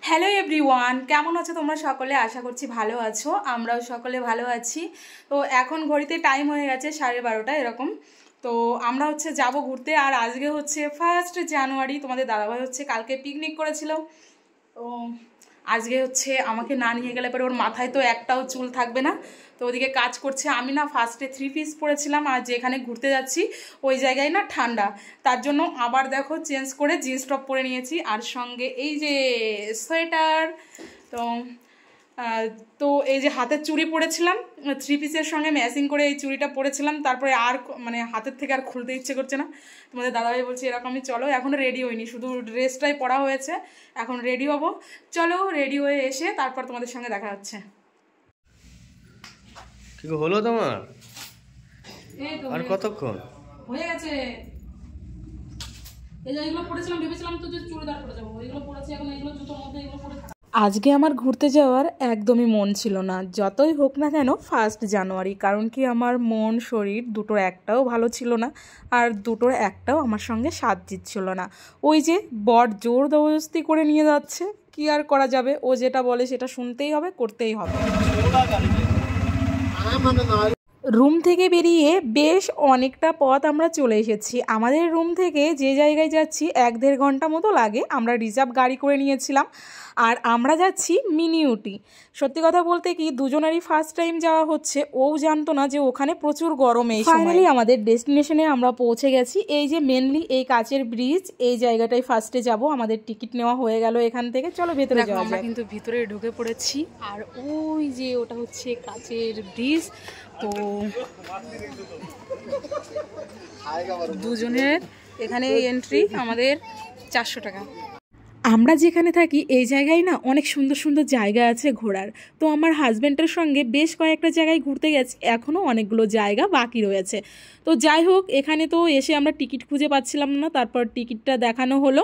Hello everyone, কেমন আছো তোমরা সকলে? আশা করছি ভালো আছো, আমরাও সকলে ভালো আছি। তো এখন ঘড়িতে টাইম হয়ে গেছে 12:30 এরকম। তো আমরা যাব ঘুরতে। আর আজকে 1 জানুয়ারি। তোমাদের দাদাভাই কালকে পিকনিক করেছিল। তো আজকে আমাকে না নিয়ে গেলে পরে ওর মাথায় তো একটাও চুল থাকবে না। তো ওদিকে কাজ করছে। আমি না ফার্স্টে 3 পিস পরেছিলাম, আর যেখানে ঘুরতে যাচ্ছি ওই জায়গায় না ঠান্ডা, তার জন্য আবার দেখো চেঞ্জ করে জিন্স টপ পরে নিয়েছি, আর সঙ্গে এই যে সোয়েটার। তো তো এই যে হাতের চুড়ি পরেছিলাম, 3 পিসের সঙ্গে ম্যাচিং করে এই চুড়িটা পরেছিলাম। তারপরে আর মানে হাতের থেকে আর খুলতে ইচ্ছে করছে না। তোমাদের দাদাভাই বলছে এরকমই চলো। এখনও রেডি হইনি, শুধু ড্রেসটাই পরা হয়েছে, এখন রেডি হব। চলো রেডি হয়ে এসে তারপর তোমাদের সঙ্গে দেখা হচ্ছে। কি হলো তোমার? আর কতক্ষণ হয়ে গেছে? এই যে এগুলো পরেছিলাম, ভেবেছিলাম তো যে চুড়িদার পরে যাবো, এগুলো পরেছি, এখন এগুলো জুতোর মধ্যে এগুলো পরে। আজকে আমার ঘুরতে যাওয়ার একদমই মন ছিল না, যতই হোক না কেন 1 জানুয়ারি, কারণ কি আমার মন শরীর দুটোর একটাও ভালো ছিল না, আর দুটোর একটাও আমার সঙ্গে সাথ দিচ্ছিল না। ওই যে বর জোর জবরদস্তি করে নিয়ে যাচ্ছে, কি আর করা যাবে, ও যেটা বলে সেটা শুনতেই হবে, করতেই হবে। রুম থেকে বেরিয়ে বেশ অনেকটা পথ আমরা চলে এসেছি। আমাদের রুম থেকে যে জায়গায় যাচ্ছি 1-1.5 ঘন্টা মতো লাগে। আমরা রিজার্ভ গাড়ি করে নিয়েছিলাম, আর আমরা যাচ্ছি মিনি উটি। সত্যি কথা বলতে কি, দুজনেরই ফার্স্ট টাইম যাওয়া হচ্ছে। ও জানতো না যে ওখানে প্রচুর গরম। এই ফাইনালি আমাদের ডেস্টিনেশনে আমরা পৌঁছে গেছি। এই যে মেনলি এই কাচের ব্রিজ, এই জায়গাটাই ফার্স্টে যাব। আমাদের টিকিট নেওয়া হয়ে গেল এখান থেকে। চলো ভেতরে যাওয়া যাক। আমরা কিন্তু ভিতরে ঢুকে পড়েছি, আর ওই যে ওটা কাচের ব্রিজ। তো দুজনের এখানে এন্ট্রি আমাদের 400 টাকা। আমরা যেখানে থাকি এই জায়গায় না অনেক সুন্দর সুন্দর জায়গা আছে ঘোরার। তো আমার হাজব্যান্ডের সঙ্গে বেশ কয়েকটা জায়গায় ঘুরতে গেছি, এখনও অনেকগুলো জায়গা বাকি রয়েছে। তো যাই হোক, এখানে তো এসে আমরা টিকিট খুঁজে পাচ্ছিলাম না, তারপর টিকিটটা দেখানো হলো।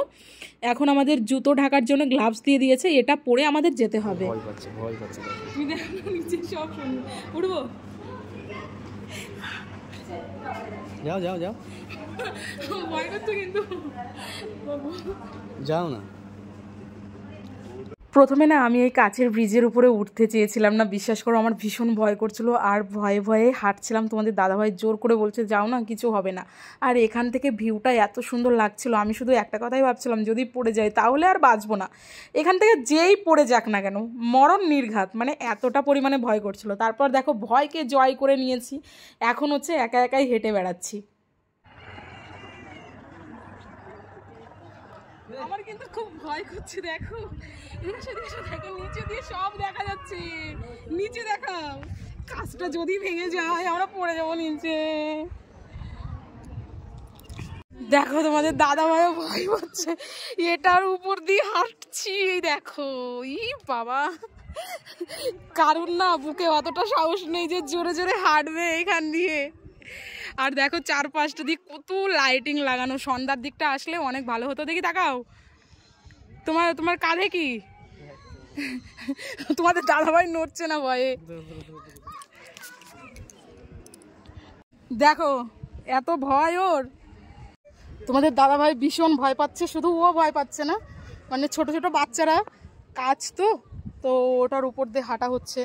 এখন আমাদের জুতো ঢাকার জন্য গ্লাভস দিয়ে দিয়েছে, এটা পরে আমাদের যেতে হবে। উঠবো? যাও যাও যাও, ভয় করছো কিন্তু, যাও না। প্রথমে না আমি এই কাচের ব্রিজের উপরে উঠতে চেয়েছিলাম না, বিশ্বাস করো আমার ভীষণ ভয় করছিল, আর ভয়ে ভয়ে হাঁটছিলাম। তোমাদের দাদাভাই জোর করে বলছে যাও না, কিছু হবে না। আর এখান থেকে ভিউটা এত সুন্দর লাগছিল, আমি শুধু একটা কথাই ভাবছিলাম, যদি পড়ে যাই তাহলে আর বাঁচবো না। এখান থেকে যেই পড়ে যাক না কেন, মরণ নির্ঘাত, মানে এতটা পরিমাণে ভয় করছিল। তারপর দেখো ভয়কে জয় করে নিয়েছি, এখন একা একাই হেঁটে বেড়াচ্ছি। আমার কিন্তু খুব ভয় করছে, দেখো দেখো নিচে দিয়ে সব দেখা যাচ্ছে। নিচে দেখাও, কাজটা যদি ভেঙে যায় আমরা পড়ে যাবো নিচে। দেখো তোমাদের দাদা ভাইও ভয় করছে, এটার উপর দিয়ে হাঁটছি। দেখো ই বাবা, কারণ না বুকে অতটা সাহস নেই যে জোরে জোরে হাঁটবে এখান দিয়ে। আর দেখো 4-5টা দিক কত লাইটিং লাগানো, সন্ধ্যার দিকটা আসলে অনেক ভালো হতো। দেখি তাকাও, তোমার কাঁধে কি? তোমাদের দাদাভাই নড়ছে না ভয়ে। দেখো এত ভয় ওর। তোমাদের দাদাভাই ভীষণ ভয় পাচ্ছে, শুধু ও ভয় পাচ্ছে না, মানে ছোট ছোট বাচ্চারা, কাজ তো তো ওটার উপর দিয়ে হাঁটা হচ্ছে।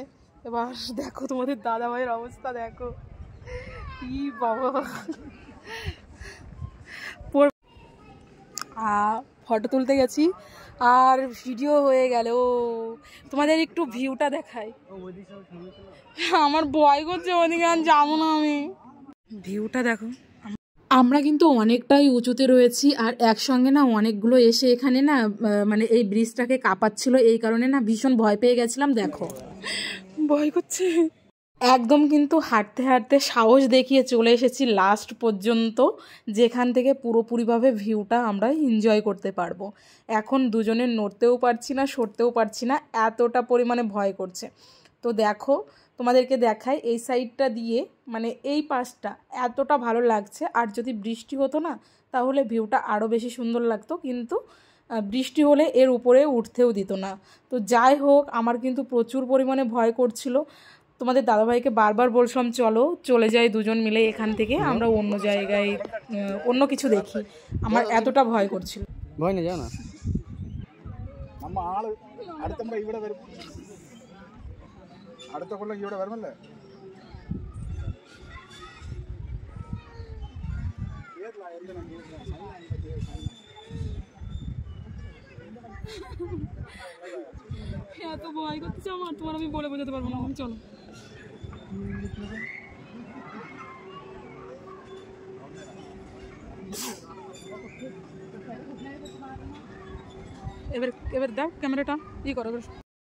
এবার দেখো তোমাদের দাদাভাইয়ের অবস্থা, দেখো ই বাবা। ফটো তুলতে গেছি আর ভিডিও হয়ে গেল। তোমাদের একটু ভিউটা দেখাই, আমার ভয় করছে, ওদিকে আর যাবো না আমি। ভিউটা দেখো, আমরা কিন্তু অনেকটাই উঁচুতে রয়েছি, আর একসঙ্গে না অনেকগুলো এসে এখানে না মানে এই ব্রিজটাকে কাঁপাচ্ছিল, এই কারণে না ভীষণ ভয় পেয়ে গেছিলাম। দেখো ভয় করছে একদম, কিন্তু হাঁটতে হাঁটতে সাহস দেখিয়ে চলে এসেছি লাস্ট পর্যন্ত, যেখান থেকে পুরোপুরিভাবে ভিউটা আমরা এনজয় করতে পারবো। এখন দুজনে নড়তেও পারছি না, সরতেও পারছি না, এতটা পরিমাণে ভয় করছে। তো দেখো তোমাদেরকে দেখাই, এই সাইডটা দিয়ে মানে এই পাশটা এতটা ভালো লাগছে। আর যদি বৃষ্টি হতো না তাহলে ভিউটা আরও বেশি সুন্দর লাগতো, কিন্তু বৃষ্টি হলে এর উপরে উঠতেও দিত না। তো যাই হোক, আমার কিন্তু প্রচুর পরিমাণে ভয় করছিল। তোমাদের দাদাভাইকে বারবার বলছিলাম চলো চলে যাই দুজন মিলে এখান থেকে, আমরা অন্য জায়গায় অন্য কিছু দেখি। আমার এতটা ভয় করছিল। ভয় না, যাও না। അമ്മ ആള് അടുത്ത നമ്മുടെ ഇവിടെ വരും, അടുത്ത കൊല്ലം ഇവിടെ വരുമല്ലേ? এত ভয় করছে আমার, তোমার আমি বলে বোঝাতে পারবো না। চলো এবার এবার দাও ক্যামেরাটা ই করো।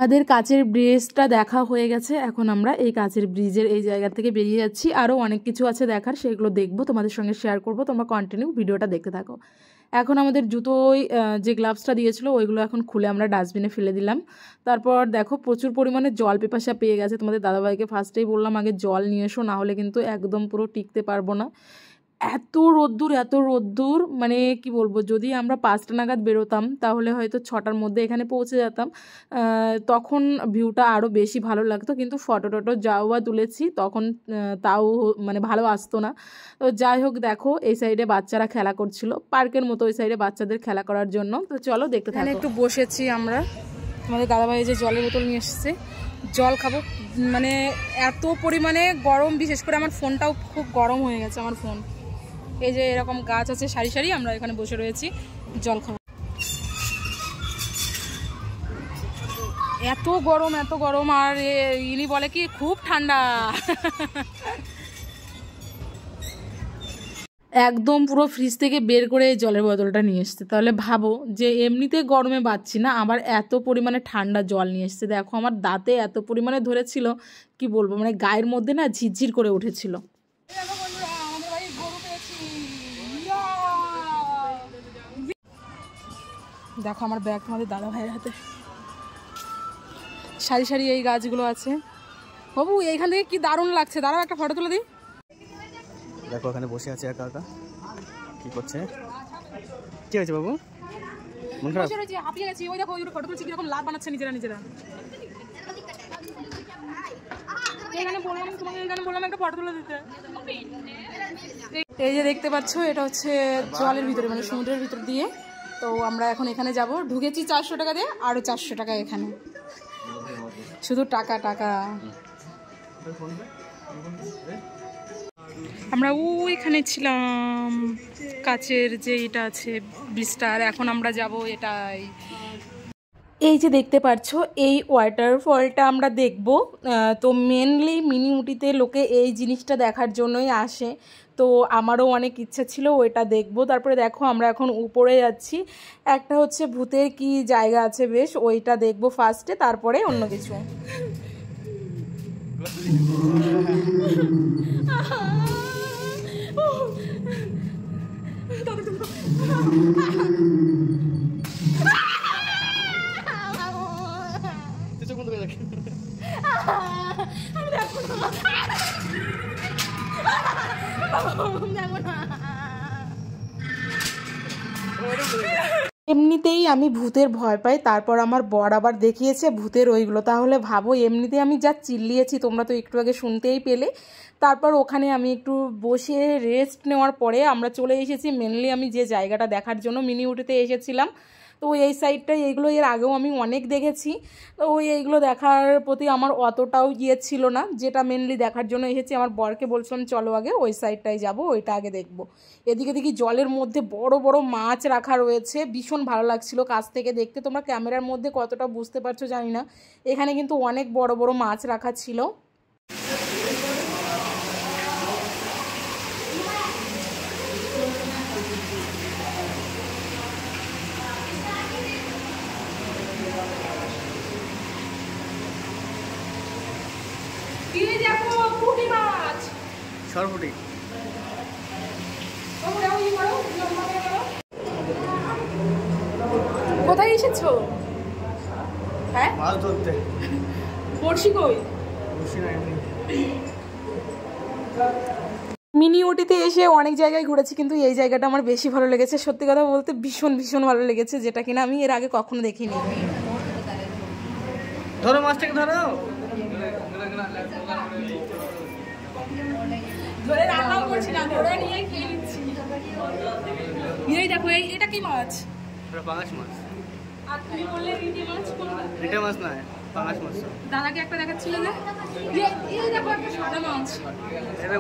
আমাদের কাচের ব্রিজটা দেখা হয়ে গেছে, এখন আমরা এই কাচের ব্রিজের এই জায়গা থেকে বেরিয়ে যাচ্ছি। আরও অনেক কিছু আছে দেখার, সেগুলো দেখবো, তোমাদের সঙ্গে শেয়ার করবো। তোমরা কন্টিনিউ ভিডিওটা দেখতে থাকো। এখন আমাদের জুতোই যে গ্লাভসটা দিয়েছিল ওইগুলো এখন খুলে আমরা ডাস্টবিনে ফেলে দিলাম। তারপর দেখো প্রচুর পরিমাণে জল পিপাসা পেয়ে গেছে। তোমাদের দাদাভাইকে ফার্স্টেই বললাম আগে জল নিয়ে এসো, না হলে কিন্তু একদম পুরো টিকতে পারবো না। এত রোদ্দুর, মানে কি বলবো, যদি আমরা 5টা নাগাদ বেরোতাম তাহলে হয়তো 6টার মধ্যে এখানে পৌঁছে যেতাম, তখন ভিউটা আরও বেশি ভালো লাগতো। কিন্তু ফটো টটো যাও বা তুলেছি তখন তাও মানে ভালো আসতো না। তো যাই হোক, দেখো এই সাইডে বাচ্চারা খেলা করছিল, পার্কের মতো ওই সাইডে বাচ্চাদের খেলা করার জন্য। তো চলো দেখতে থাকো। একটু বসেছি আমরা, আমাদের দাদাভাই যে জলের বোতল নিয়ে এসেছে, জল খাবো। মানে এত পরিমাণে গরম, বিশেষ করে আমার ফোনটাও খুব গরম হয়ে গেছে। আমার ফোন এই যে এরকম গাছ আছে সারি সারি, আমরা এখানে বসে রয়েছি জল খাবো। এত গরম, আর ইনি বলে কি খুব ঠান্ডা। একদম পুরো ফ্রিজ থেকে বের করে এই জলের বোতলটা নিয়ে এসছে। তাহলে ভাবো যে এমনিতে গরমে বাঁচছি না, আবার এত পরিমাণে ঠান্ডা জল নিয়ে এসছে। দেখো আমার দাঁতে এত পরিমাণে ধরেছিল, কি বলবো, মানে গায়ের মধ্যে না ঝিরঝির করে উঠেছিল। দেখো আমার ব্যাগ তোমাদের দাদা ভাইয়ের হাতে, সারি সারি এই গাছগুলো আছে। বাবু এইখান থেকে কি দারুণ লাগছে, দাঁড়াও একটা ফটো তুলে দিই। দেখো এখানে বসে আছে একা একা, কি করছে? কি হয়েছে বাবু, মন খারাপ? হাঁপিয়ে গেছি। ওই দেখো ফটো তুলছি, কিরকম লাভ বানাচ্ছে নিজেরা। এখানে বললাম একটা ফটো তুলে দিতে। এই যে দেখতে পাচ্ছ, এটা হচ্ছে জলের ভিতরে, মানে সমুদ্রের ভিতর দিয়ে। তো আমরা এখন এখানে যাব, ঢুকেছি 400 টাকা দিয়ে, আরও 400 টাকা এখানে, শুধু টাকা। আমরা ওইখানে ছিলাম, কাচের যে এটা আছে ব্রিজটা, আর এখন আমরা যাব এটাই। এই যে দেখতে পাচ্ছ এই ওয়াটারফলটা আমরা দেখব। তো মেনলি মিনি উটিতে লোকে এই জিনিসটা দেখার জন্যই আসে। তো আমারও অনেক ইচ্ছা ছিল ওইটা দেখব। তারপরে দেখো আমরা এখন উপরে যাচ্ছি, একটা হচ্ছে ভূতের কি জায়গা আছে বেশ, ওইটা দেখব ফার্স্টে, তারপরে অন্য কিছু। এমনিতেই আমি ভূতের ভয় পাই, তারপর আমার বর আবার দেখিয়েছে ভূতের ওইগুলো। তাহলে ভাবো এমনিতে আমি যা চিল্লিয়েছি, তোমরা তো একটু আগে শুনতেই পেলে। তারপর ওখানে আমি একটু বসে রেস্ট নেওয়ার পরে আমরা চলে এসেছি মেনলি আমি যে জায়গাটা দেখার জন্য মিনি উটিতে এসেছিলাম। তো এই সাইডটাই, এইগুলো এর আগেও আমি অনেক দেখেছি। তো এইগুলো দেখার প্রতি আমার অতটাও ইয়ে ছিল না, যেটা মেনলি দেখার জন্য এসেছি। আমার বরকে বলছিলাম চলো আগে ওই সাইডটাই যাব, ওইটা আগে দেখবো। এদিকে দেখি জলের মধ্যে বড় বড় মাছ রাখা রয়েছে, ভীষণ ভালো লাগছিল কাছ থেকে দেখতে। তোমরা ক্যামেরার মধ্যে কতটা বুঝতে পারছো জানি না, এখানে কিন্তু অনেক বড় বড় মাছ রাখা ছিল। সরপুটি কোথায় এসেছো? হ্যাঁ মাছ ধরতে। বড়শি কই? বড়শি নাই। মিনি উটিতে এসে অনেক জায়গায় ঘুরেছি, কিন্তু এই জায়গাটা আমার বেশি ভালো লেগেছে। সত্যি কথা বলতে ভীষণ ভালো লেগেছে, যেটা কিনা আমি এর আগে কখনো দেখিনি। ধরো মাছটাকে, ধরো। ধরে রান্নাও করছি না, ধরে নিয়ে খেয়ে নিচ্ছি। এই দেখো এটা কি মাছ? পাঙাশ মাছ। আর তুমি বললে রিটে মাছ কোনটা? রিটে মাছ না, পাঙাশ মাছ। দাদাকে একটা দেখাচ্ছিলে না, এই দেখো একটা সাদা মাছ, এটা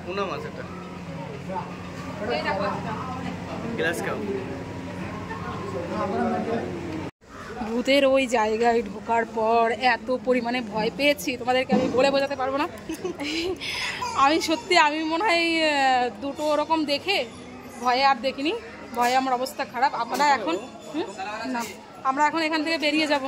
পুনা মাছ, এটা এই দেখো একটা গ্লাস কাপ। ভূতের ওই জায়গায় ঢোকার পর এত পরিমাণে ভয় পেয়েছি তোমাদেরকে আমি বলে বোঝাতে পারবো না। আমি সত্যি আমি মনে হয় দুটো ওরকম দেখে ভয়ে আর দেখিনি, ভয়ে আমার অবস্থা খারাপ। আমরা এখন না, আমরা এখন এখান থেকে বেরিয়ে যাব।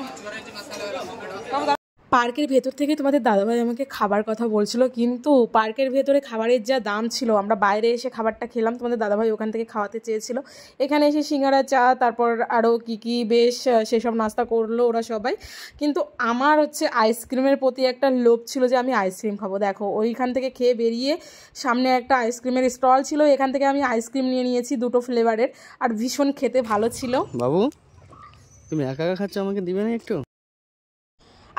পার্কের ভেতর থেকে তোমাদের দাদাভাই আমাকে খাবার কথা বলছিল, কিন্তু পার্কের ভেতরে খাবারের যা দাম ছিল, আমরা বাইরে এসে খাবারটা খেলাম, তোমাদের দাদাভাই ওখান থেকে খাওয়াতে চেয়েছিল। এখানে এসে সিঙ্গারা, চা, তারপর আরও কী বেশ সেসব নাস্তা করলো ওরা সবাই। কিন্তু আমার হচ্ছে আইসক্রিমের প্রতি একটা লোভ ছিল যে আমি আইসক্রিম খাবো। দেখো ওইখান থেকে খেয়ে বেরিয়ে সামনে একটা আইসক্রিমের স্টল ছিল, এখান থেকে আমি আইসক্রিম নিয়ে নিয়েছি 2টো ফ্লেভারের, আর ভীষণ খেতে ভালো ছিল। বাবু তুমি একা একা খাচ্ছ, আমাকে দিবে না একটু?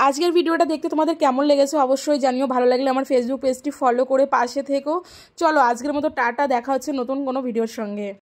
আজকের ভিডিওটা দেখতে তোমাদের কেমন লেগেছে অবশ্যই জানিও। ভালো লাগলে আমার ফেসবুক পেজটি ফলো করে পাশে থেকো। চলো আজকের মতো টাটা, দেখা হচ্ছে নতুন কোনো ভিডিওর সঙ্গে।